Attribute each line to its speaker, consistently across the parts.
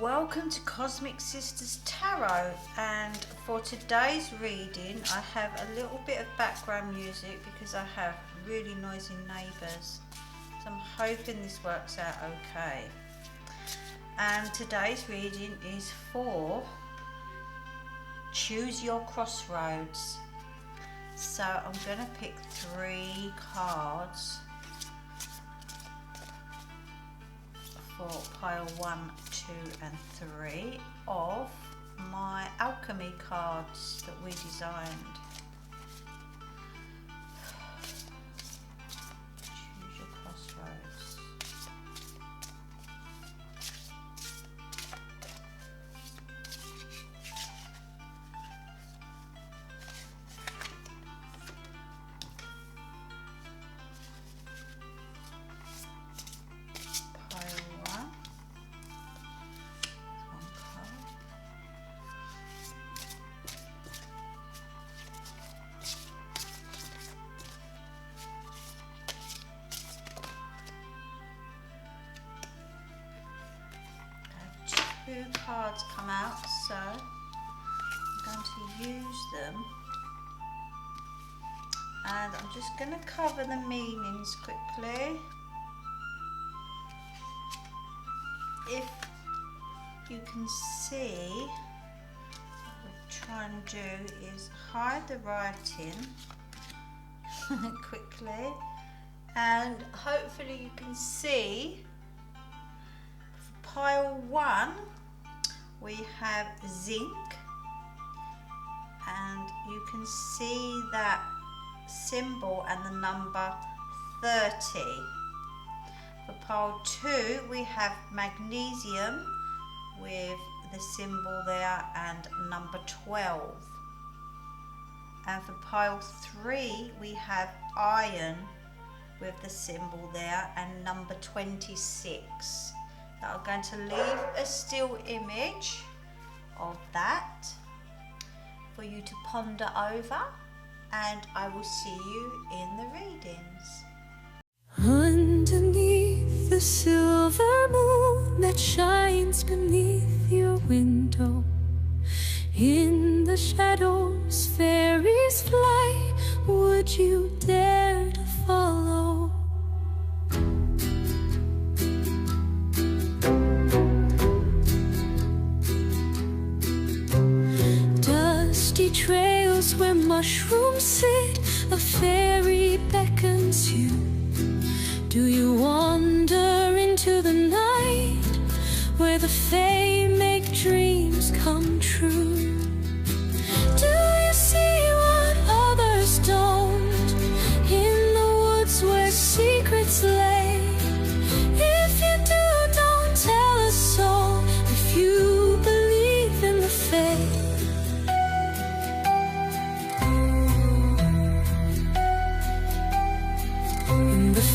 Speaker 1: welcome to Cosmic Sisters Tarot, and for today's reading I have a little bit of background music because I have really noisy neighbours, so I'm hoping this works out okay. And today's reading is for Choose Your Crossroads. So I'm going to pick 3 cards for pile 1, 2 and 3 of my alchemy cards that we designed. Choose your crossroads. Two cards come out, so I'm going to use them, and I'm just going to cover the meanings quickly. If you can see, what we're trying to do is hide the writing quickly, and hopefully you can see. Pile 1 we have zinc, and you can see that symbol and the number 30. For pile 2 we have magnesium with the symbol there and number 12. And for pile 3 we have iron with the symbol there and number 26. I'm going to leave a still image of that for you to ponder over, and I will see you in the readings.
Speaker 2: Underneath the silver moon that shines beneath your window, in the shadows fairies fly, would you dare to follow? Trails where mushrooms sit, a fairy beckons you. Do you wander into the night where the fae make dreams come true? Do you see what others don't in the woods where secrets lay? If you do, don't tell us so, if you believe in the fae.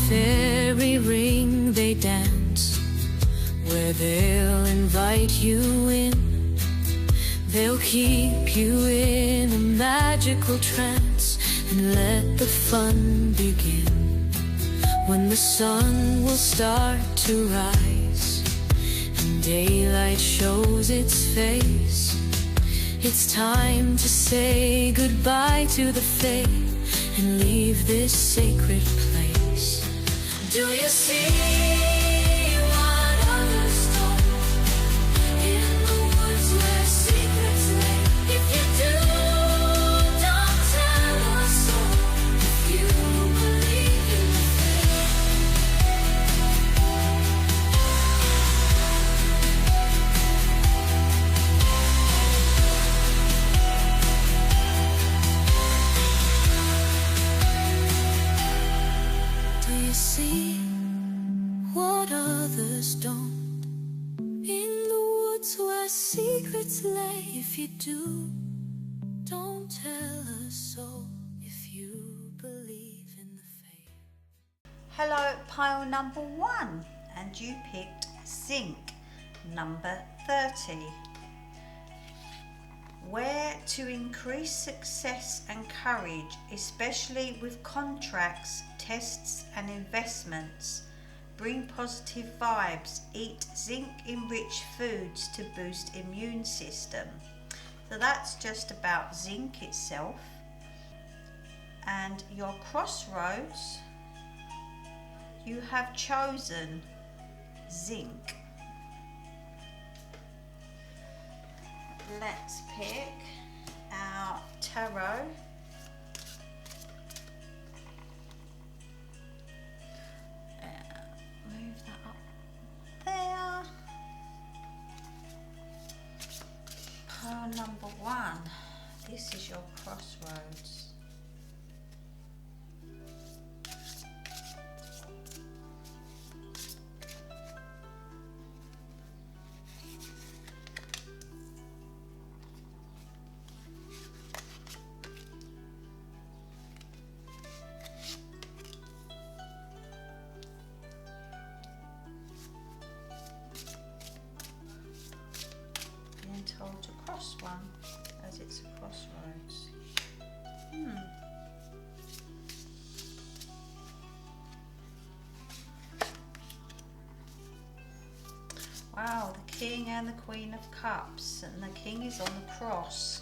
Speaker 2: Fairy ring they dance, where they'll invite you in. They'll keep you in a magical trance and let the fun begin. When the sun will start to rise and daylight shows its face, it's time to say goodbye to the fae and leave this sacred place. Do you see what others don't in the woods where secrets lay? If you do, don't tell us so, if you believe in the fae. Do you see what others don't in the woods where secrets lay? If you do, don't tell us so, if you believe in the fae.
Speaker 1: Hello, pile number 1, and you picked zinc, number 30. Where to increase success and courage, especially with contracts, tests and investments, Bring positive vibes. Eat zinc-enriched foods to boost immune system. So that's just about zinc itself. And your crossroads, you have chosen zinc. Let's pick our tarot. Move that up there. Pile number 1. This is your crossroads. Told to cross one as it's a crossroads. Wow, the King and the Queen of Cups, and the King is on the cross.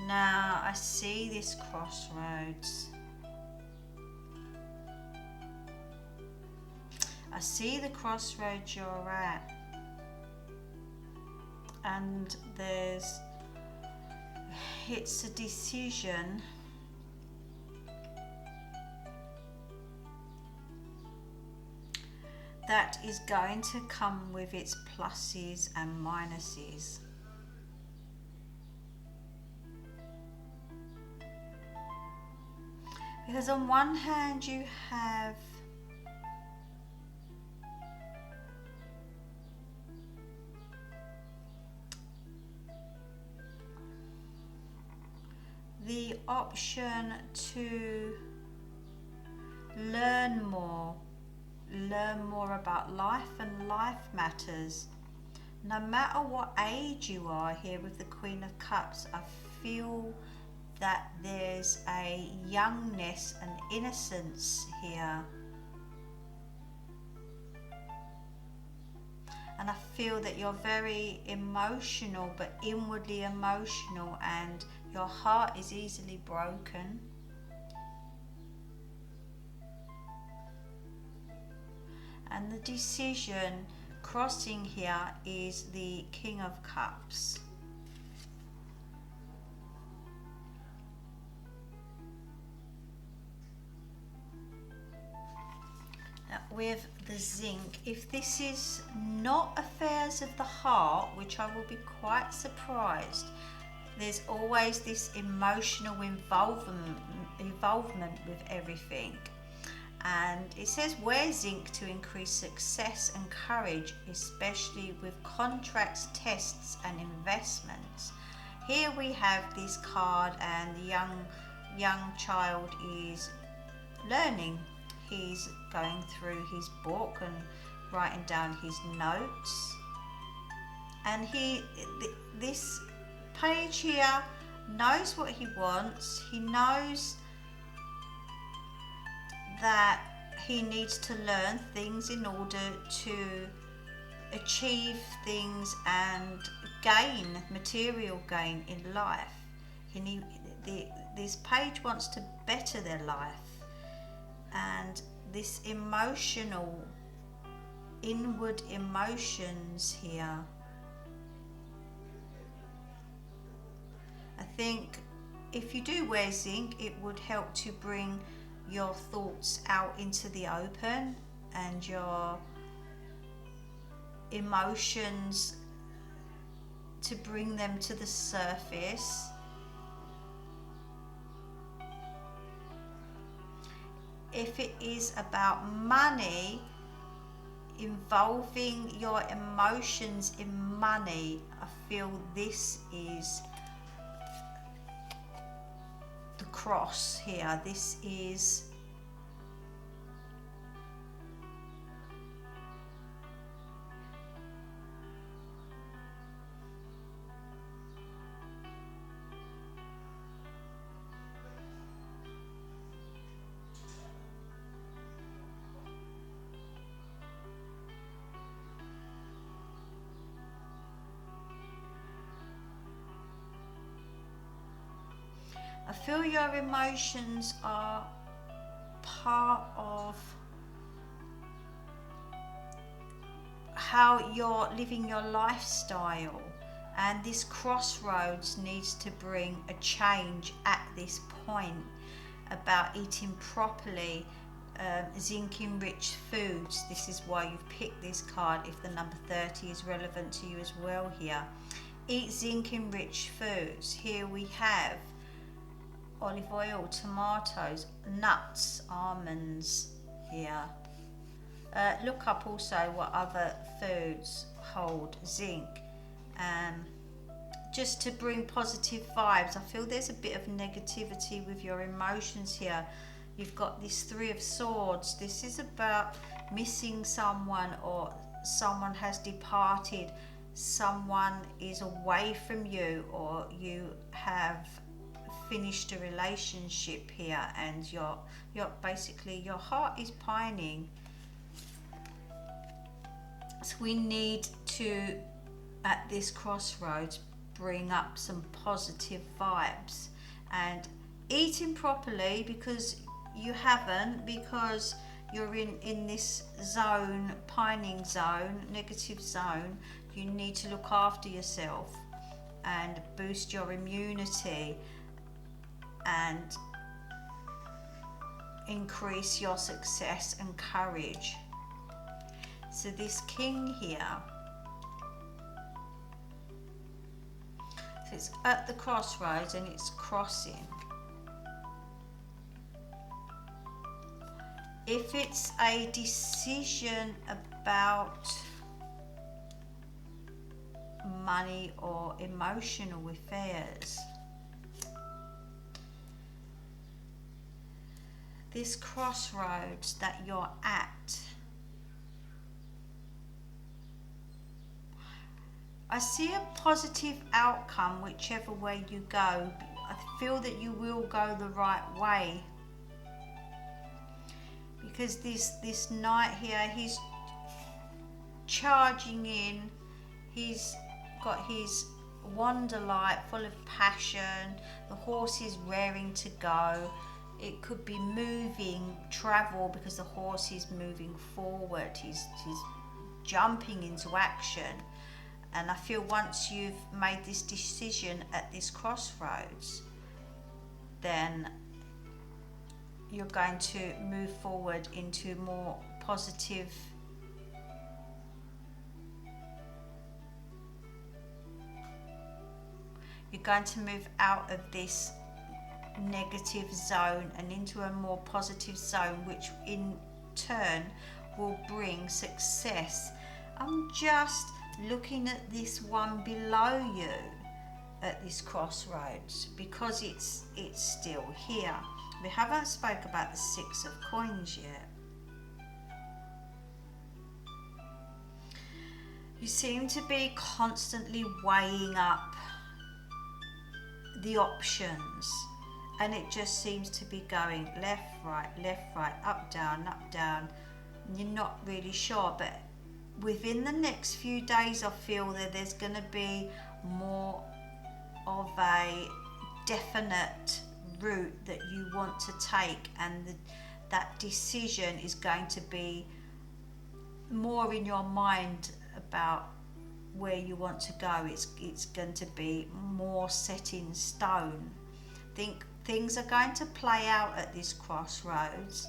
Speaker 1: Now I see this crossroads. I see the crossroads you're at. And it's a decision that is going to come with its pluses and minuses. Because on one hand you have the option to learn more about life and life matters. No matter what age you are here with the Queen of Cups, I feel that there's a youngness and innocence here. And I feel that you're very emotional, but inwardly emotional, and your heart is easily broken. And the decision crossing here is the King of Cups. With the zinc, if this is not affairs of the heart, which I will be quite surprised, there's always this emotional involvement with everything. And it says wear zinc to increase success and courage, especially with contracts, tests and investments. Here we have this card, and the young child is learning. He's going through his book and writing down his notes, and this page here knows what he wants. He knows that he needs to learn things in order to achieve things and gain material gain in life. This page wants to better their life. And this emotional, inward emotions here, I think if you do wear zinc, it would help to bring your thoughts out into the open and your emotions, to bring them to the surface. If it is about money, involving your emotions in money, I feel this is the cross here. This is feel your emotions are part of how you're living your lifestyle, and this crossroads needs to bring a change at this point about eating properly, zinc enriched foods. This is why you've picked this card, if the number 30 is relevant to you as well here. Eat zinc enriched foods. Here we have olive oil, tomatoes, nuts, almonds here. Look up also what other foods hold zinc, just to bring positive vibes. I feel there's a bit of negativity with your emotions here. You've got this 3 of Swords. This is about missing someone, or someone has departed, someone is away from you, or you have finished a relationship here, and you're basically, your heart is pining. So we need to, at this crossroads, bring up some positive vibes and eating properly, because you haven't, because you're in this zone, pining zone, negative zone. You need to look after yourself and boost your immunity and increase your success and courage. So this king here, so it's at the crossroads and it's crossing. If it's a decision about money or emotional affairs, this crossroads that you're at, I see a positive outcome whichever way you go. I feel that you will go the right way, because this knight here, he's charging in, he's got his wanderlight full of passion, the horse is raring to go. It could be moving, travel, because the horse is moving forward, he's jumping into action. And I feel once you've made this decision at this crossroads, then you're going to move forward into more positive you're going to move out of this negative zone and into a more positive zone, which in turn will bring success. I'm just looking at this one below you at this crossroads, because it's still here. We haven't spoke about the 6 of coins yet. You seem to be constantly weighing up the options, and it just seems to be going left, right, up, down, you're not really sure. But within the next few days, I feel that there's going to be more of a definite route that you want to take, and that decision is going to be more in your mind about where you want to go. It's going to be more set in stone. I think things are going to play out at this crossroads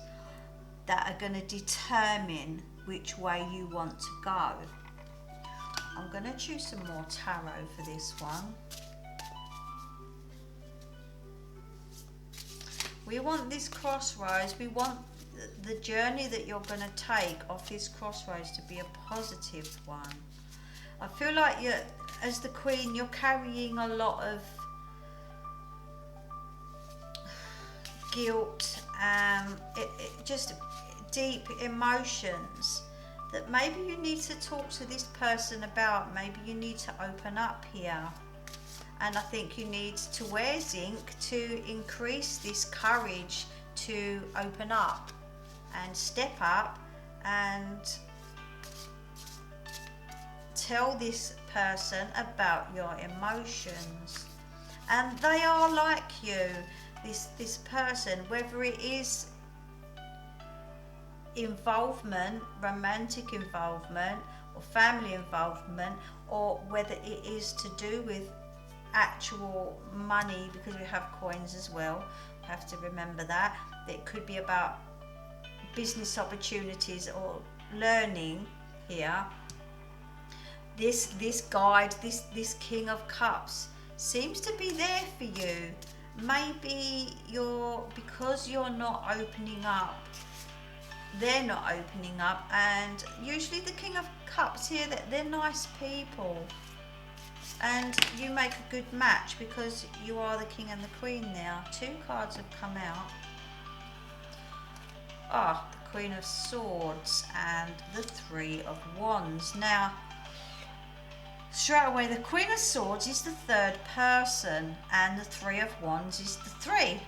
Speaker 1: that are going to determine which way you want to go. I'm going to choose some more tarot for this one. We want this crossroads, we want the journey that you're going to take off this crossroads to be a positive one. I feel like you're, as the Queen, you're carrying a lot of guilt, just deep emotions that maybe you need to talk to this person about. Maybe you need to open up here. And I think you need to wear zinc to increase this courage to open up and step up and tell this person about your emotions. And they are like you. this person, whether it is involvement, romantic involvement or family involvement, or whether it is to do with actual money, because we have coins as well, we have to remember that. It could be about business opportunities or learning here. This guide, this King of Cups seems to be there for you. Maybe because you're not opening up, they're not opening up, and usually the King of Cups here, that they're nice people, and you make a good match because you are the King and the Queen now. 2 cards have come out. The Queen of Swords and the 3 of Wands. Now, straight away, the Queen of Swords is the 3rd person and the 3 of Wands is the 3.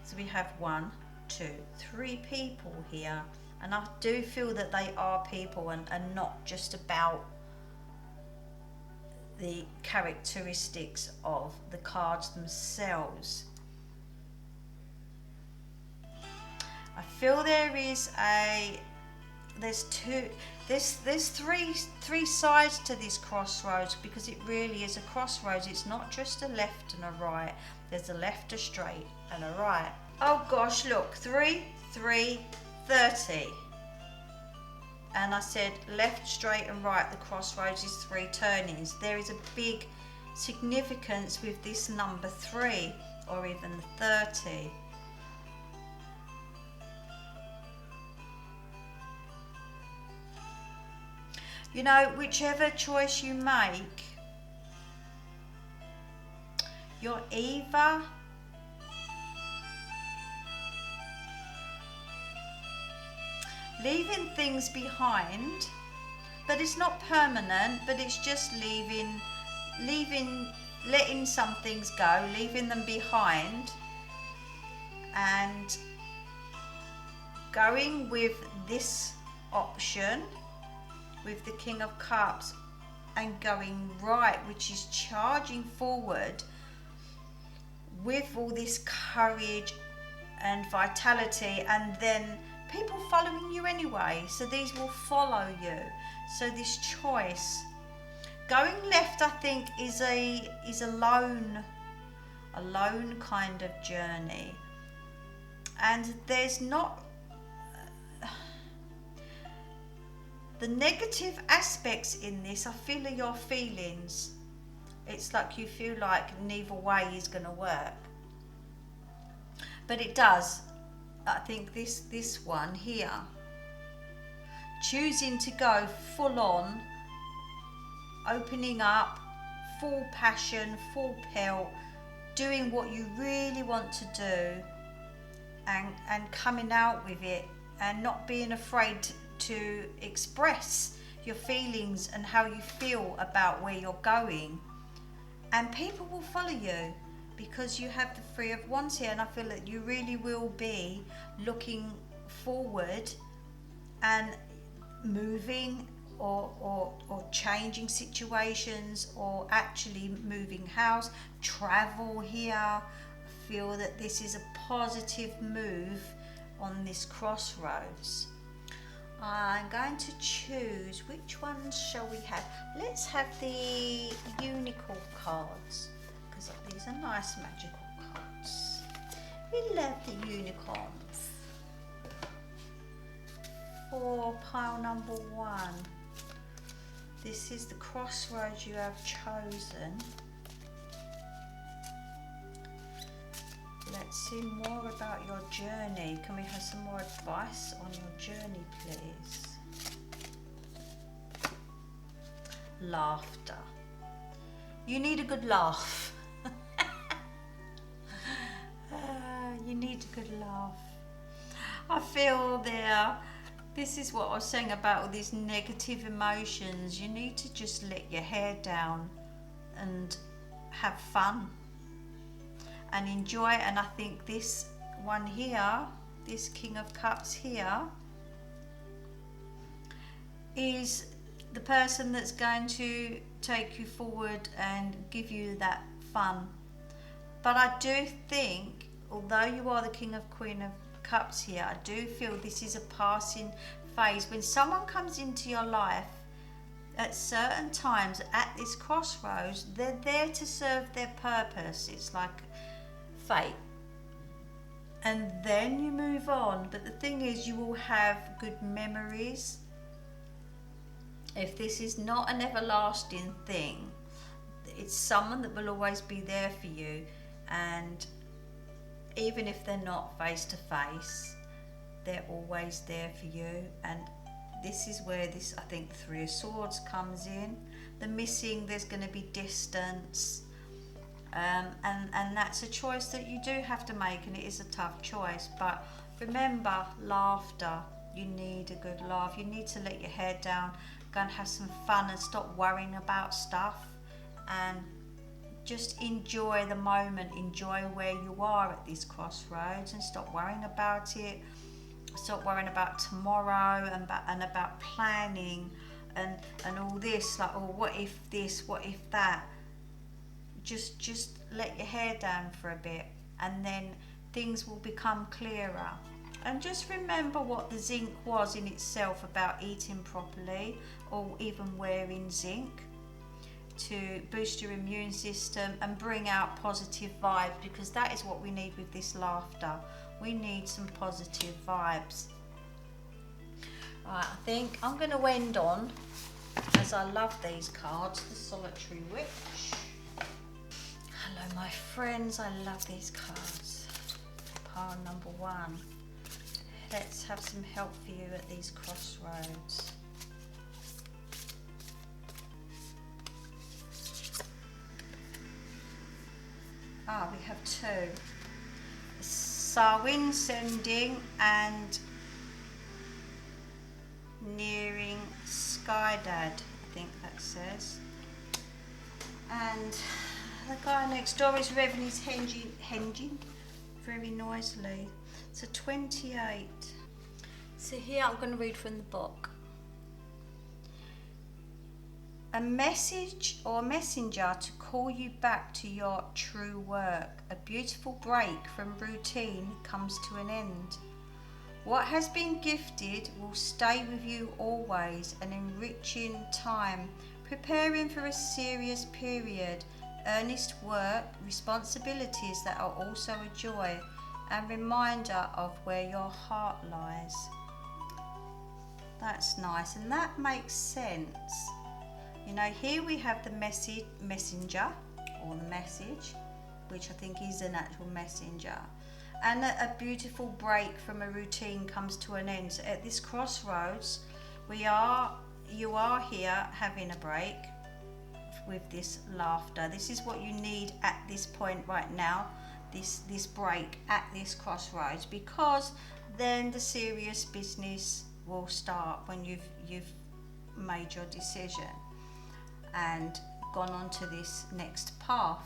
Speaker 1: So we have 1, 2, 3 people here, and I do feel that they are people and not just about the characteristics of the cards themselves. I feel there's three sides to this crossroads, because it really is a crossroads. It's not just a left and a right. There's a left, a straight and a right. Oh gosh, look, 3, 3, 30. And I said left, straight and right, the crossroads is 3 turnings. There is a big significance with this number 3, or even the 30. You know, whichever choice you make, you're either leaving things behind, but it's not permanent, but it's just letting some things go, leaving them behind, and going with this option with the King of Cups and going right, which is charging forward with all this courage and vitality, and then people following you anyway, so these will follow you. So this choice going left, I think, is a lone kind of journey, and there's not the negative aspects in this. I feel are your feelings. It's like you feel like neither way is going to work, but it does. I think this one here, choosing to go full on, opening up, full passion, full pelt, doing what you really want to do, and coming out with it, and not being afraid to express your feelings and how you feel about where you're going, and people will follow you because you have the 3 of Wands here, and I feel that you really will be looking forward and moving or changing situations, or actually moving house, travel here. I feel that this is a positive move on this crossroads. I'm going to choose, which ones shall we have? Let's have the unicorn cards, because these are nice magical cards. We love the unicorns. For pile number 1, this is the crossroads you have chosen. Let's see more about your journey. Can we have some more advice on your journey, please? Laughter. You need a good laugh. You need a good laugh. I feel there. This is what I was saying about all these negative emotions. You need to just let your hair down and have fun and enjoy. And I think this one here, this King of Cups here, is the person that's going to take you forward and give you that fun. But I do think although you are the King of Queen of Cups here, I do feel this is a passing phase. When someone comes into your life at certain times at this crossroads, they're there to serve their purpose. It's like fate. And then you move on. But the thing is, you will have good memories. If this is not an everlasting thing, it's someone that will always be there for you. And even if they're not face to face, they're always there for you. And this is where this, I think, Three of Swords comes in. The missing, there's going to be distance. And that's a choice that you do have to make, and it is a tough choice. But remember, laughter. You need a good laugh. You need to let your hair down, go and have some fun and stop worrying about stuff. And just enjoy the moment, enjoy where you are at these crossroads, and stop worrying about it. Stop worrying about tomorrow and about planning and all this, like, oh, what if this, what if that. Just let your hair down for a bit, and then things will become clearer. And just remember what the zinc was in itself about eating properly, or even wearing zinc to boost your immune system and bring out positive vibes, because that is what we need with this laughter. We need some positive vibes. Right, I think I'm going to end on, as I love these cards, the Solitary Witch. Hello my friends, I love these cards. Pile number 1. Let's have some help for you at these crossroads. We have 2. Sarwin sending and nearing Skydad, I think that says. And the guy next door is revving his hengine very noisily. So 28. So here I'm going to read from the book. A message or messenger to call you back to your true work. A beautiful break from routine comes to an end. What has been gifted will stay with you always, an enriching time, preparing for a serious period, earnest work, responsibilities that are also a joy, and reminder of where your heart lies. That's nice, and that makes sense. You know, here we have the messenger, or the message, which I think is an actual messenger. And a beautiful break from a routine comes to an end. So at this crossroads, you are here having a break with this laughter. This is what you need at this point right now, this break at this crossroads, because then the serious business will start when you've made your decision and gone on to this next path.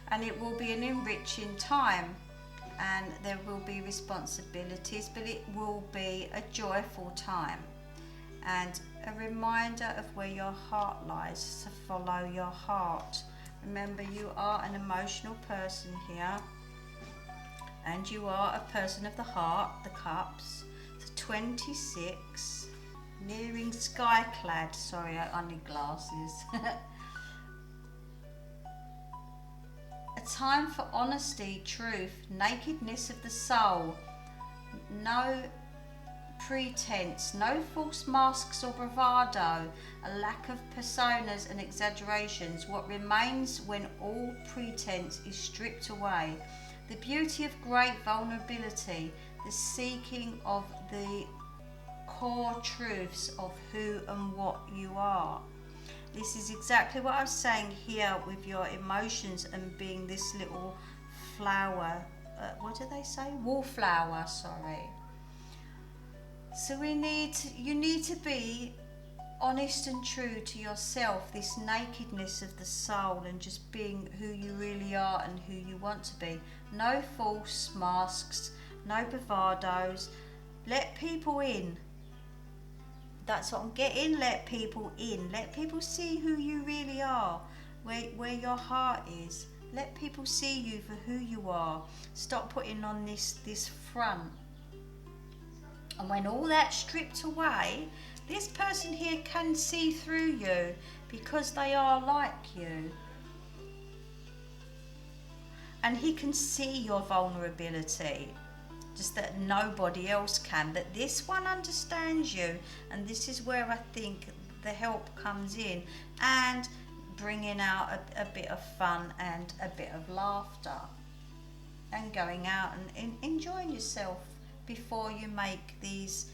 Speaker 1: And it will be an enriching time, and there will be responsibilities, but it will be a joyful time and a reminder of where your heart lies. So follow your heart. Remember, you are an emotional person here, and you are a person of the heart, the cups. So 26. Nearing Skyclad. Sorry, I need glasses. A time for honesty, truth, nakedness of the soul. No pretense, no false masks or bravado, a lack of personas and exaggerations. What remains when all pretense is stripped away. The beauty of great vulnerability, the seeking of the core truths of who and what you are. This is exactly what I was saying here with your emotions and being this little flower. What do they say? Wallflower, sorry. So you need to be honest and true to yourself, this nakedness of the soul, and just being who you really are and who you want to be. No false masks, no bravados. Let people in. That's what I'm getting. Let people in. Let people see who you really are, where your heart is. Let people see you for who you are. Stop putting on this front. And when all that's stripped away, this person here can see through you because they are like you. And he can see your vulnerability, just that nobody else can. But this one understands you, and this is where I think the help comes in, and bringing out a bit of fun and a bit of laughter, and going out and enjoying yourself before you make these,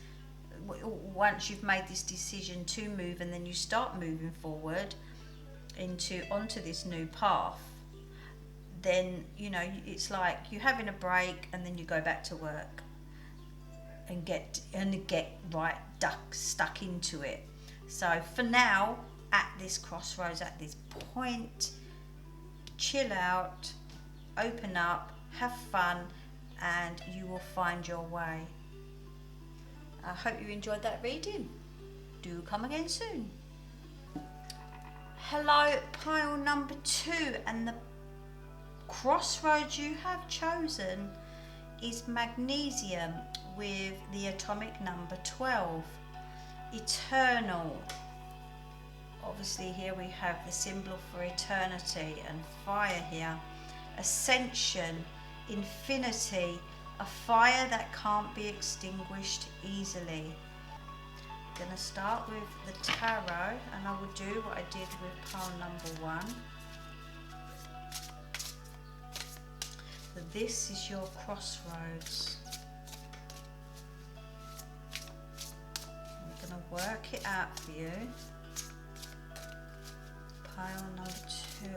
Speaker 1: once you've made this decision to move, and then you start moving forward onto this new path. Then, you know, it's like you're having a break and then you go back to work and get right stuck into it. So for now, at this crossroads, at this point, chill out, open up, have fun, and you will find your way. I hope you enjoyed that reading. Do come again soon. Hello, pile number 2, and the crossroads you have chosen is magnesium with the atomic number 12. Eternal. Obviously here we have the symbol for eternity and fire here. Ascension, infinity, a fire that can't be extinguished easily. I'm going to start with the tarot, and I will do what I did with pile number 1. So this is your crossroads. I'm going to work it out for you. Pile number 2.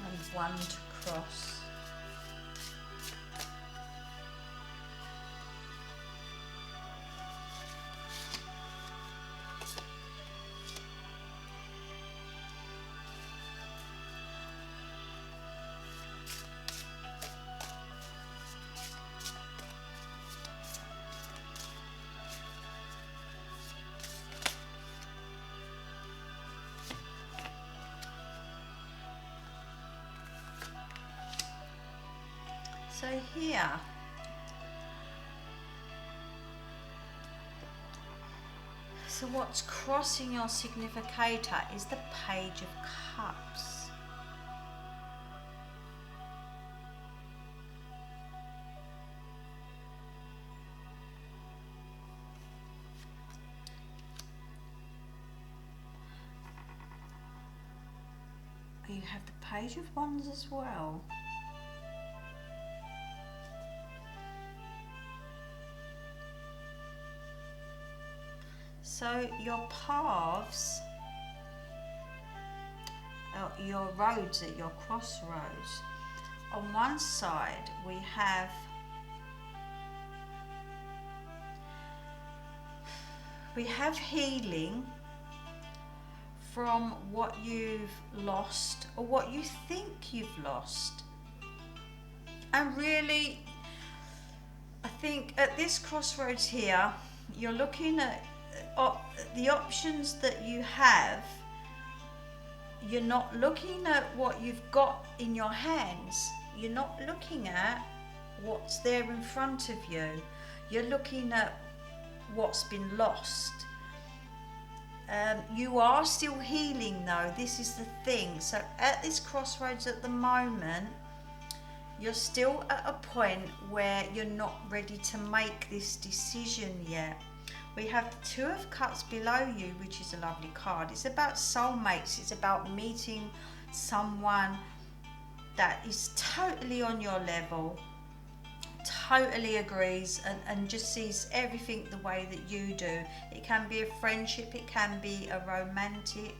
Speaker 1: And 1 to cross. So here, so what's crossing your significator is the Page of Cups. You have the Page of Wands as well. So your paths, your roads at your crossroads, on one side we have healing from what you've lost or what you think you've lost. And really, I think at this crossroads here, you're looking at the options that you have. You're not looking at what you've got in your hands. You're not looking at what's there in front of you. You're looking at what's been lost. You are still healing though, this is the thing. So at this crossroads at the moment, you're still at a point where you're not ready to make this decision yet. We have the 2 of Cups below you, which is a lovely card. It's about soulmates. It's about meeting someone that is totally on your level, totally agrees and just sees everything the way that you do. It can be a friendship, it can be a romantic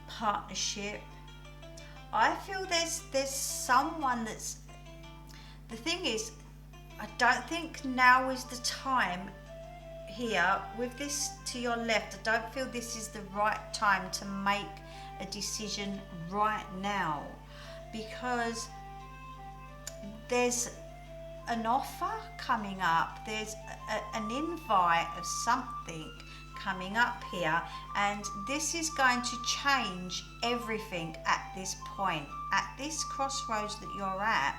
Speaker 1: partnership. I feel there's someone that's, the thing is, I don't think now is the time here with this to your left, I don't feel this is the right time to make a decision right now, because there's an offer coming up, there's an invite of something coming up here, and this is going to change everything at this point, at this crossroads that you're at.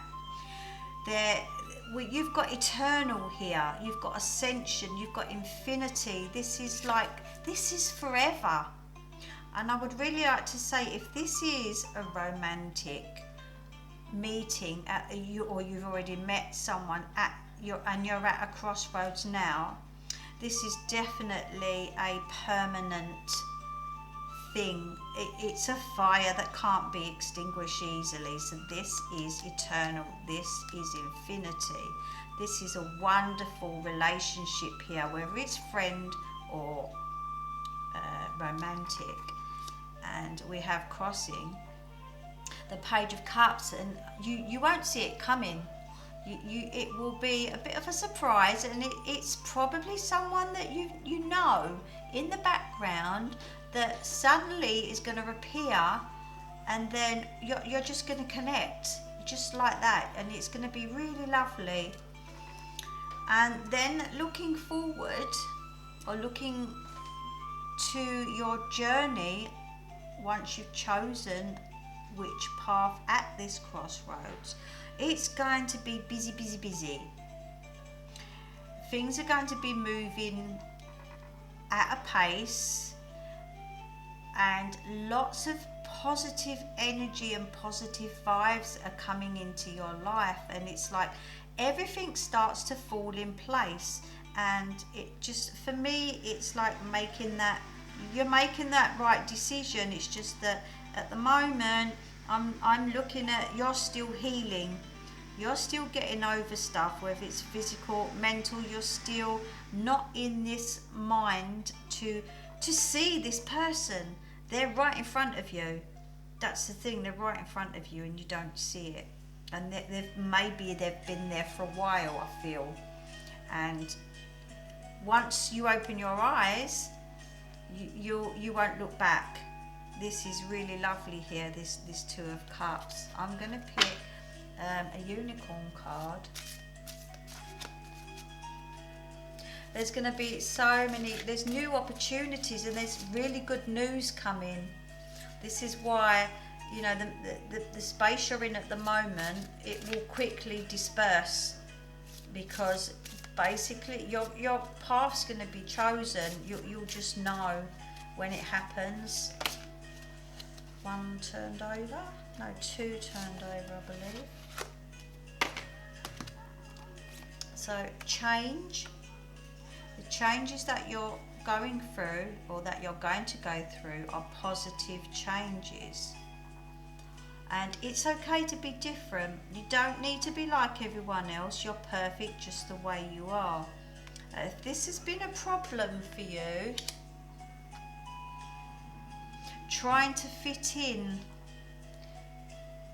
Speaker 1: You've got eternal here, you've got ascension, you've got infinity. This is forever. And I would really like to say, if this is a romantic meeting or you've already met someone and you're at a crossroads now, this is definitely a permanent thing. It's a fire that can't be extinguished easily. So this is eternal, this is infinity. This is a wonderful relationship here, whether it's friend or romantic. And we have crossing the Page of Cups, and you won't see it coming. It will be a bit of a surprise, and it's probably someone that you know in the background that suddenly is going to appear, and then you're just going to connect just like that, and it's going to be really lovely. And then looking forward, or looking to your journey, once you've chosen which path at this crossroads, it's going to be busy, busy, busy. Things are going to be moving at a pace, and lots of positive energy and positive vibes are coming into your life, and it's like everything starts to fall in place. And it just, for me, it's like you're making that right decision. It's just that at the moment I'm looking at, you're still healing, you're still getting over stuff, whether it's physical, mental. You're still not in this mind to see this person. They're right in front of you. That's the thing, they're right in front of you and you don't see it. And they've been there for a while, I feel. And once you open your eyes, you won't look back. This is really lovely here, this Two of Cups. I'm going to pick a unicorn card. There's going to be there's new opportunities, and there's really good news coming. This is why, you know, the space you're in at the moment, it will quickly disperse, because basically your path's going to be chosen. You'll just know when it happens. One turned over, no, two turned over, I believe. So change, the changes that you're going through, or that you're going to go through, are positive changes. And it's okay to be different. You don't need to be like everyone else. You're perfect just the way you are. If this has been a problem for you, trying to fit in,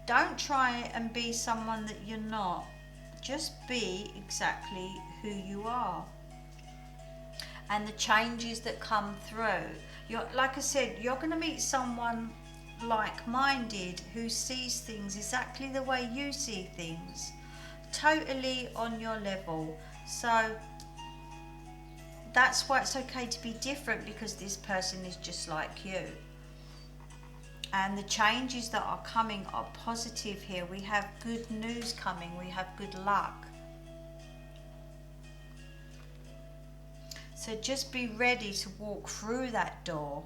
Speaker 1: don't try and be someone that you're not. Just be exactly who you are. And the changes that come through, like I said, you're going to meet someone like-minded who sees things exactly the way you see things, totally on your level. So that's why it's okay to be different, because this person is just like you. And the changes that are coming are positive here. We have good news coming, we have good luck. So just be ready to walk through that door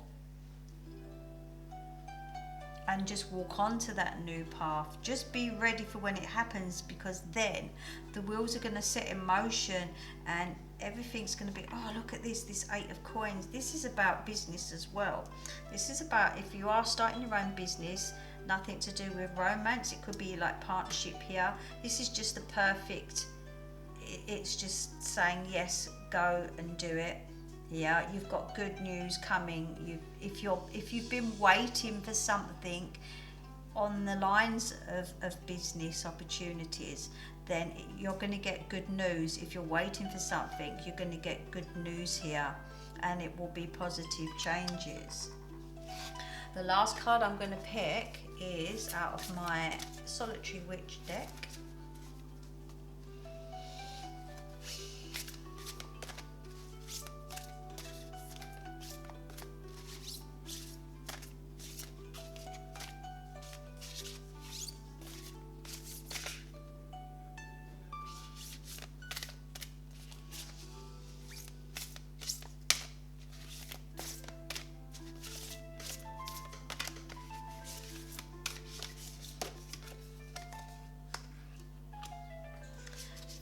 Speaker 1: and just walk onto that new path. Just be ready for when it happens, because then the wheels are going to set in motion and everything's going to be, oh, look at this Eight of Coins. This is about business as well. This is about, if you are starting your own business, nothing to do with romance. It could be like partnership here. This is just the perfect, it's just saying yes, go and do it. Yeah, you've got good news coming. If you've been waiting for something on the lines of business opportunities, then you're going to get good news. If you're waiting for something, you're going to get good news here, and it will be positive changes. The last card I'm going to pick is out of my Solitary Witch deck.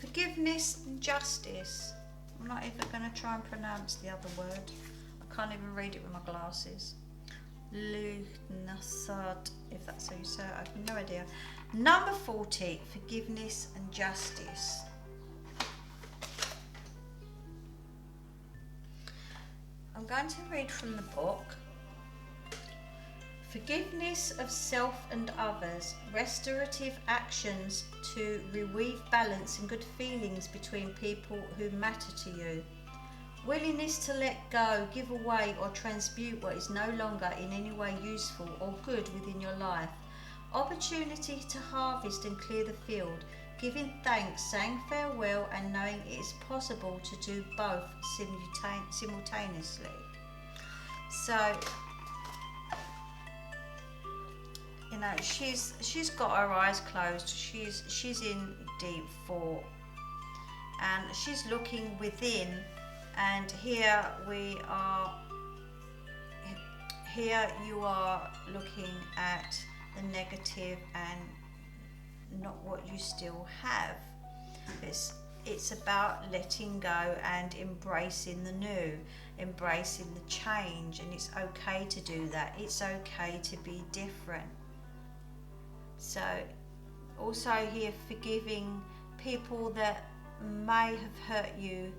Speaker 1: Forgiveness and justice. I'm not even going to try and pronounce the other word. I can't even read it with my glasses. Lunasad, if that's how you say it, I have no idea. Number 40, forgiveness and justice. I'm going to read from the book. Forgiveness of self and others, restorative actions to reweave balance and good feelings between people who matter to you. Willingness to let go, give away or transmute what is no longer in any way useful or good within your life. Opportunity to harvest and clear the field, giving thanks, saying farewell and knowing it is possible to do both simultaneously. So, you know, she's got her eyes closed. She's in deep thought, and she's looking within. And here we are. Here you are looking at the negative and not what you still have. It's about letting go and embracing the new, embracing the change, and it's okay to do that. It's okay to be different. So also here, forgiving people that may have hurt you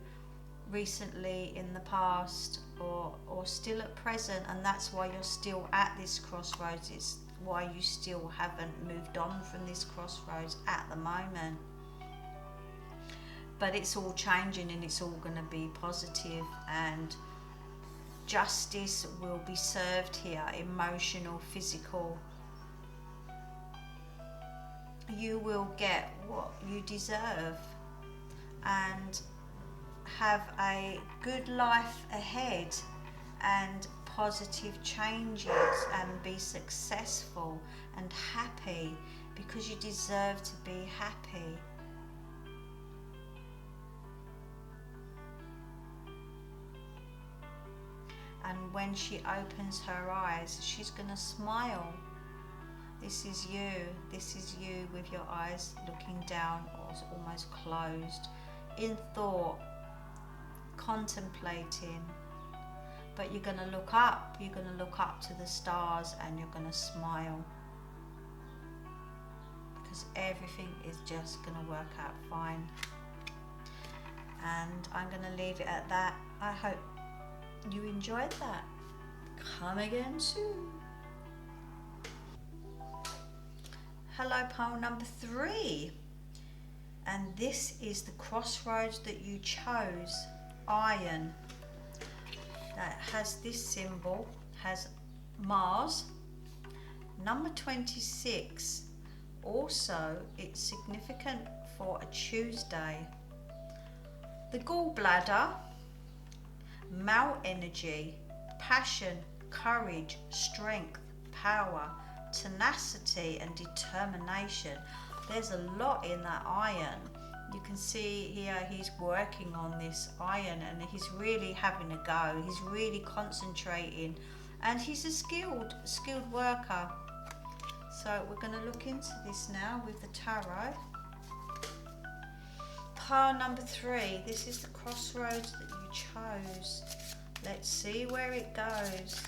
Speaker 1: recently in the past or still at present, and that's why you're still at this crossroads. It's why you still haven't moved on from this crossroads at the moment. But it's all changing, and it's all going to be positive, and justice will be served here, emotional, physical. You will get what you deserve and have a good life ahead and positive changes, and be successful and happy, because you deserve to be happy. And when she opens her eyes, she's going to smile. This is you with your eyes looking down or almost closed, in thought, contemplating. But you're going to look up to the stars, and you're going to smile, because everything is just going to work out fine. And I'm going to leave it at that. I hope you enjoyed that. Come again soon. Hello, pile number 3, and this is the crossroads that you chose, iron. That has this symbol, has Mars. Number 26, also it's significant for a Tuesday. The gallbladder, male energy, passion, courage, strength, power, tenacity and determination. There's a lot in that iron. You can see here he's working on this iron, and he's really having a go. He's really concentrating, and he's a skilled worker. So we're going to look into this now with the tarot. Pile number 3, this is the crossroads that you chose. Let's see where it goes.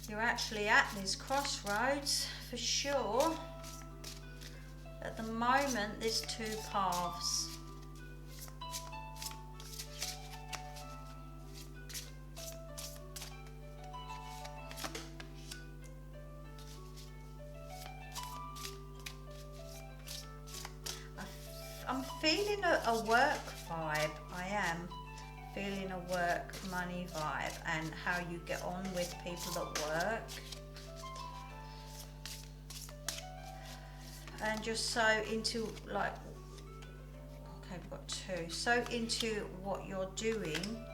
Speaker 1: You're actually at this crossroads for sure. At the moment there's 2 paths. a work vibe. I am feeling a work money vibe, and how you get on with people at work. And you're so into, like, okay, we've got two. So into what you're doing.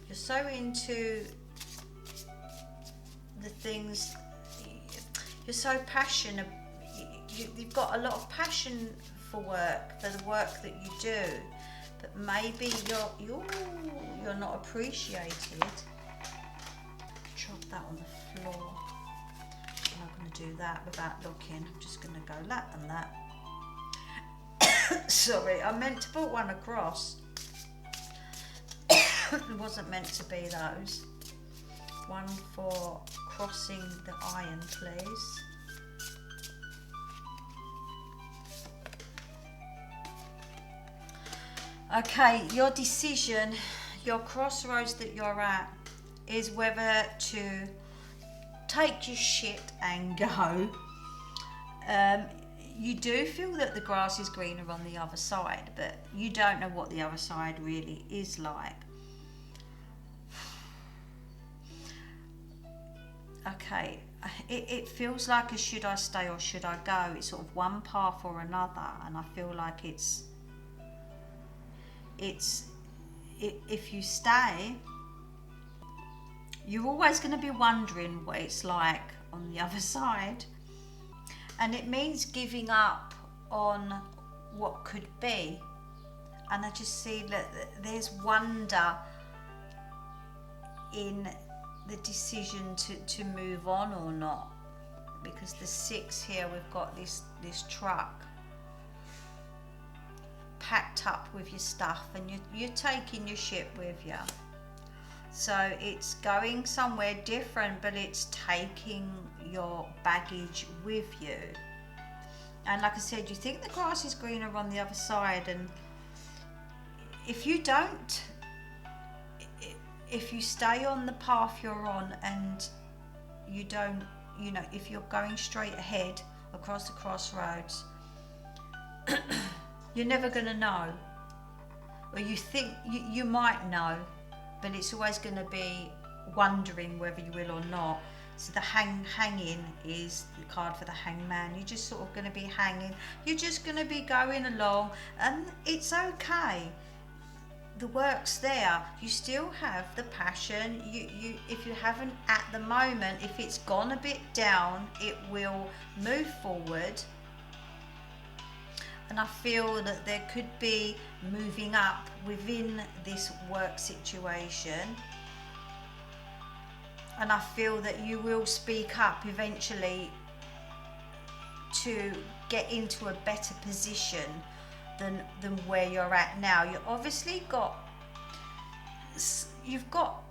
Speaker 1: You're so into the things, you're so passionate. You've got a lot of passion for work, for the work that you do, but maybe you're not appreciated. Drop that on the floor. I'm not going to do that without looking. I'm just going to go that and that. Sorry, I meant to put one across. It wasn't meant to be those. One for crossing the iron, please. Okay, your decision, your crossroads that you're at, is whether to take your shit and go. You do feel that the grass is greener on the other side, but you don't know what the other side really is like. Okay, it feels like a should I stay or should I go? It's sort of one path or another, and I feel like it's if you stay, you're always going to be wondering what it's like on the other side, and it means giving up on what could be. And I just see that there's wonder in the decision to move on or not, because the 6 here, we've got this truck packed up with your stuff, and you're taking your shit with you. So it's going somewhere different, but it's taking your baggage with you. And like I said, you think the grass is greener on the other side, and if you don't, if you stay on the path you're on and you don't, you know, if you're going straight ahead across the crossroads, you're never going to know. Or you think you might know, but it's always going to be wondering whether you will or not. So the hanging is the card for the hangman. You're just sort of going to be hanging. You're just going to be going along, and it's okay. The work's there. You still have the passion. You if you haven't at the moment, if it's gone a bit down, it will move forward. And I feel that there could be moving up within this work situation. And I feel that you will speak up eventually to get into a better position than where you're at now. You've got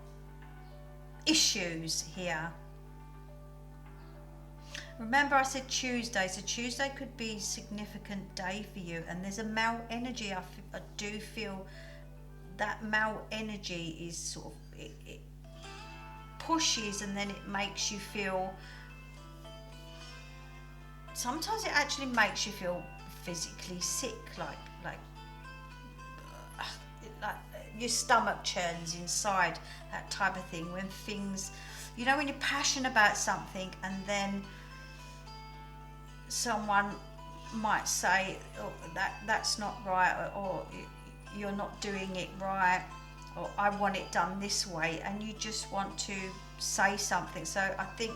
Speaker 1: issues here. Remember I said Tuesday, so Tuesday could be a significant day for you, and there's a male energy. I do feel that male energy is sort of, it pushes, and then it makes you feel, sometimes it actually makes you feel physically sick, like your stomach churns inside, that type of thing. When things, you know, when you're passionate about something and then someone might say, oh, that's not right, or you're not doing it right, or I want it done this way, and you just want to say something. So I think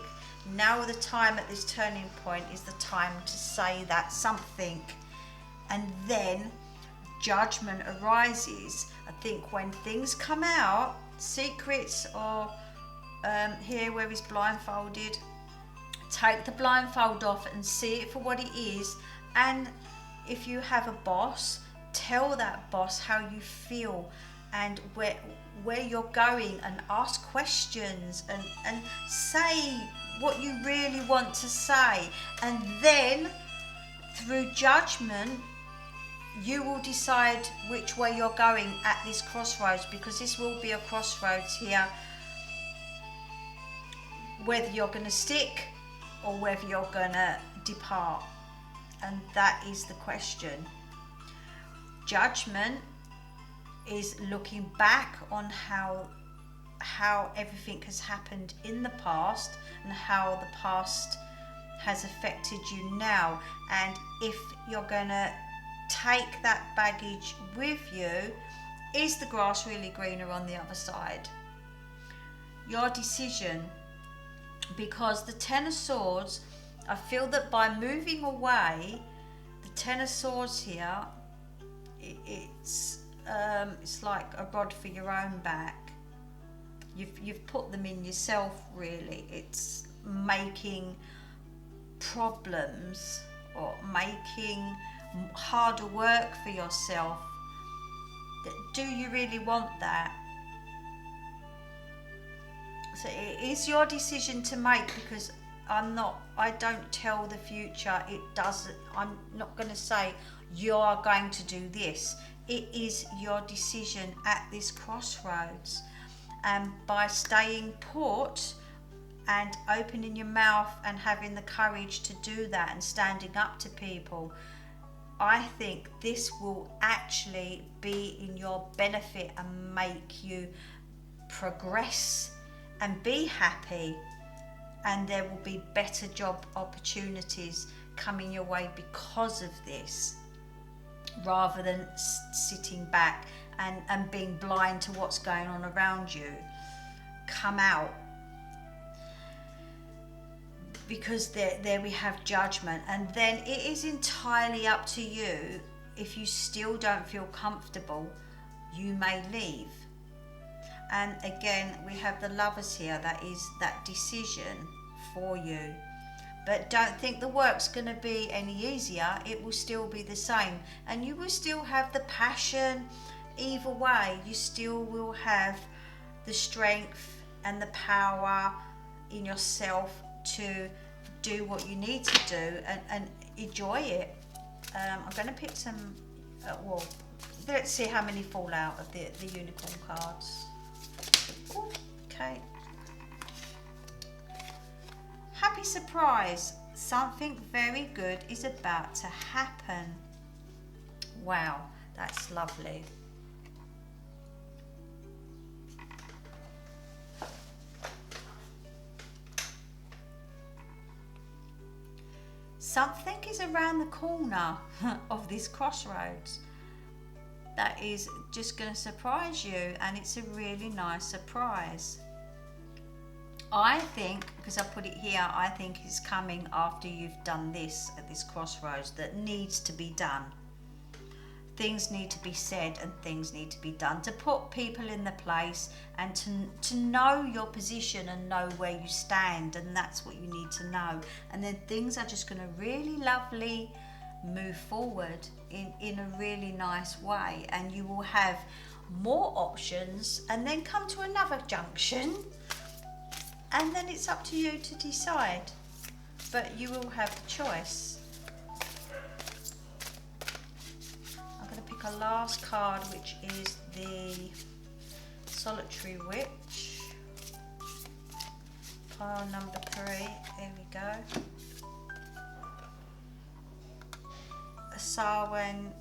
Speaker 1: now the time at this turning point is the time to say that something, and then judgment arises. I think when things come out, secrets, or here where he's blindfolded, take the blindfold off and see it for what it is. And if you have a boss, tell that boss how you feel and where you're going, and ask questions and say what you really want to say. And then through judgment, you will decide which way you're going at this crossroads, because this will be a crossroads here, whether you're going to stick or whether you're going to depart. And that is the question. Judgment is looking back on how everything has happened in the past and how the past has affected you now. And if you're going to take that baggage with you, is the grass really greener on the other side? Your decision. Because the Ten of Swords, I feel that by moving away, the Ten of Swords here, it's like a rod for your own back. You've put them in yourself, really. It's making problems or making harder work for yourself. Do you really want that? So it is your decision to make, because I don't tell the future. I'm not going to say you're going to do this. It is your decision at this crossroads. And by staying put and opening your mouth and having the courage to do that and standing up to people, I think this will actually be in your benefit and make you progress and be happy, and there will be better job opportunities coming your way because of this, rather than sitting back and being blind to what's going on around you. Come out, because there we have Judgment. And then it is entirely up to you. If you still don't feel comfortable, you may leave. And again, we have the Lovers here. That is that decision for you. But don't think the work's going to be any easier. It will still be the same, and you will still have the passion. Either way, you still will have the strength and the power in yourself to do what you need to do and enjoy it. I'm going to pick some, let's see how many fall out of the unicorn cards. Ooh, okay. Happy surprise. Something very good is about to happen. Wow, that's lovely. Something is around the corner of this crossroads that is just going to surprise you, and it's a really nice surprise. I think, because I put it here, I think it's coming after you've done this at this crossroads that needs to be done. Things need to be said and things need to be done to put people in the place and to know your position and know where you stand, and that's what you need to know. And then things are just going to really lovely move forward in a really nice way, and you will have more options and then come to another junction, and then it's up to you to decide, but you will have the choice. I'm going to pick a last card, which is the Solitary Witch. Pile number 3, there we go. A Samhain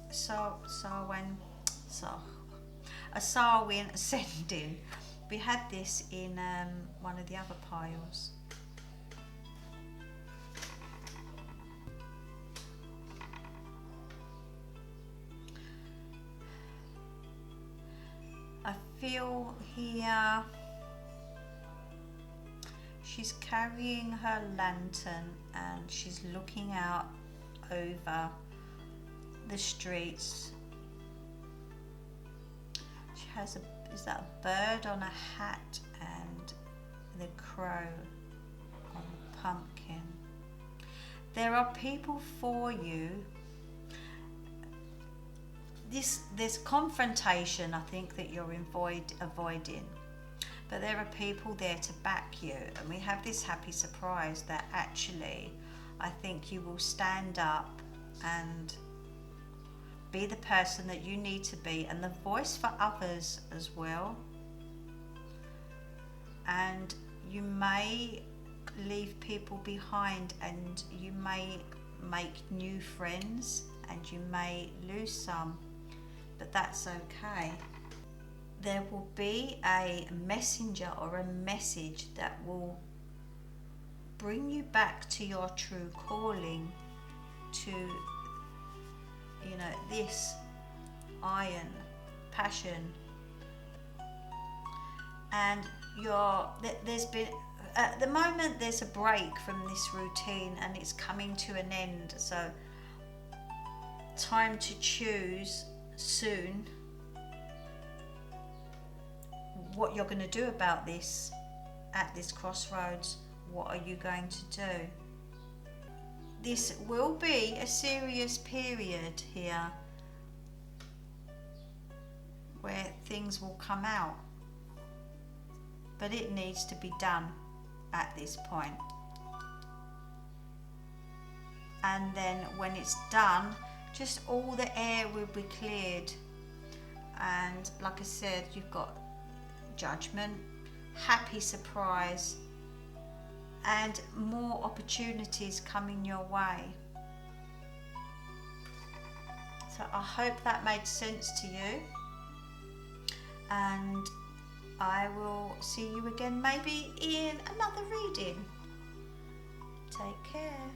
Speaker 1: Ascending. We had this in one of the other piles. I feel here she's carrying her lantern and she's looking out over the streets. She has is that a bird on a hat and the crow on the pumpkin. There are people for you. There's confrontation, I think, that you're avoiding, but there are people there to back you, and we have this happy surprise that actually I think you will stand up and be the person that you need to be, and the voice for others as well. And you may leave people behind, and you may make new friends, and you may lose some. but that's okay. There will be a messenger or a message that will bring you back to your true calling, to, you know, this iron passion. And there's been, at the moment there's a break from this routine and it's coming to an end, so time to choose soon what you're going to do about this at this crossroads. What are you going to do? This will be a serious period here where things will come out, but it needs to be done at this point. And then when it's done, just all the air will be cleared. And like I said, you've got judgment, happy surprise, and more opportunities coming your way. So I hope that made sense to you, and I will see you again maybe in another reading. Take care.